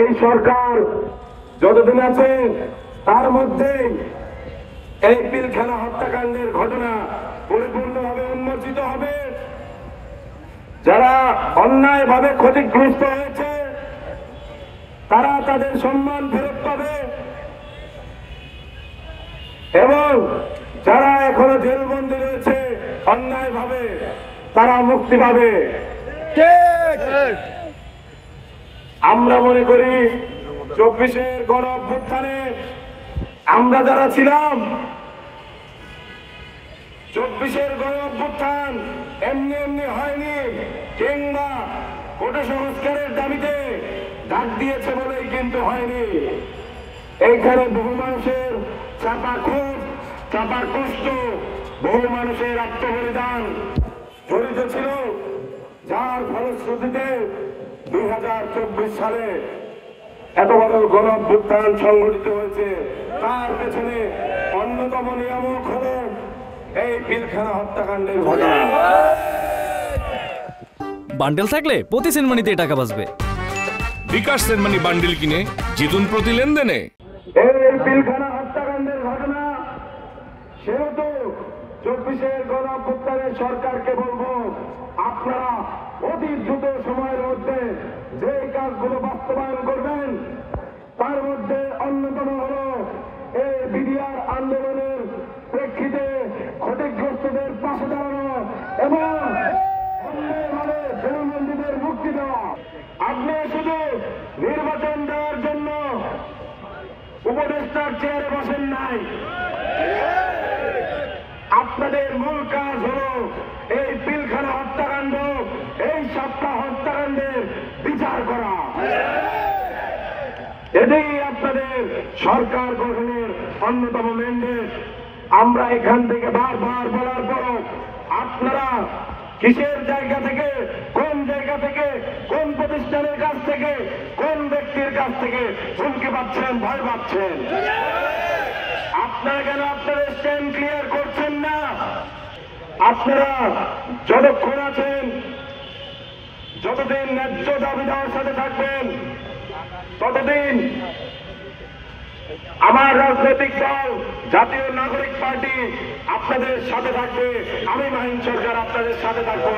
এই সরকার যতদিন আছে তার মধ্যে এই পিলখানা হত্যাকাণ্ডের ঘটনা পরিপূর্ণভাবে উন্মোচিত হবে। যারা অন্যায়ভাবে ক্ষতিগ্রস্ত হয়েছে তারা তাদের সম্মান ফেরত পাবে এবং যারা এখনো জেলবন্দী রয়েছে অন্যায়ভাবে তারা মুক্তি পাবে। আমরা মনে করি 24-এর গণ অভ্যুত্থানে আমরা যারা ছিলাম, 24-এর গণ অভ্যুত্থান এমনি এমনি হয়নি, কিংবা কোটা সংস্কারের দাবিতে ডাক দিয়েছে বলেই কিন্তু হয়নি। এইখানে বহু মানুষের চাপা ক্ষোভ, চাপা কষ্ট, বহু মানুষের আত্মবলিদান জড়িত ছিল, যার ফলশ্রুতিতে 2024 সালে এত বড় গণ অভ্যুত্থান সংঘটিত হয়েছে। তার পেছনে অন্যতম নিয়ামক হল এই পিলখানা হত্যাকাণ্ডের ঘটনা। বান্ডেল থাকলে প্রতি সেনমানিতে টাকা বাঁচবে। বিকাশ সেনমানি বান্ডেল কিনে জিতুন প্রতি লেনদেনে। এই পিলখানা হত্যাকাণ্ডের ঘটনা সেহেতু 24-এর গণ অভ্যুত্থানের সরকারকে বলবো, আপনারা অতি দ্রুত সময়ের মধ্যে যে কাজগুলো বাস্তবায়ন করবেন তার মধ্যে অন্যতম হল এই বিডিআর আন্দোলনের প্রেক্ষিতে ক্ষতিগ্রস্তদের পাশে দাঁড়ানো এবং অন্যায়ভাবে জেলবন্দীদের মুক্তি দেওয়া। আপনি শুধু নির্বাচন দেওয়ার জন্য উপদেষ্টার চেয়ারে বসেন নাই, আপনাদের মূল কাজ হলো এই পিলখানা হত্যাকাণ্ড, এই সপ্তাহ হত্যাকাণ্ডের বিচার করা। এটাই আপনাদের সরকার গঠনের অন্যতম ম্যান্ডেট। আমরা এখান থেকে বারবার বলার পরও আপনারা কিসের জায়গা থেকে, কোন জায়গা থেকে, কোন প্রতিষ্ঠানের কাছ থেকে, কোন ব্যক্তির কাছ থেকে হুমকি পাচ্ছেন, ভয় পাচ্ছেন? আপনারা কেন আপনাদের স্ট্যান্ড ক্লিয়ার করছেন না? আপনারা যতক্ষণ আছেন, যতদিন ন্যায্য দাবি দেওয়ার সাথে থাকবেন, ততদিন আমার রাজনৈতিক দল জাতীয় নাগরিক পার্টি আপনাদের সাথে থাকবে। আমি মাহিন সরকার আপনাদের সাথে থাকবো।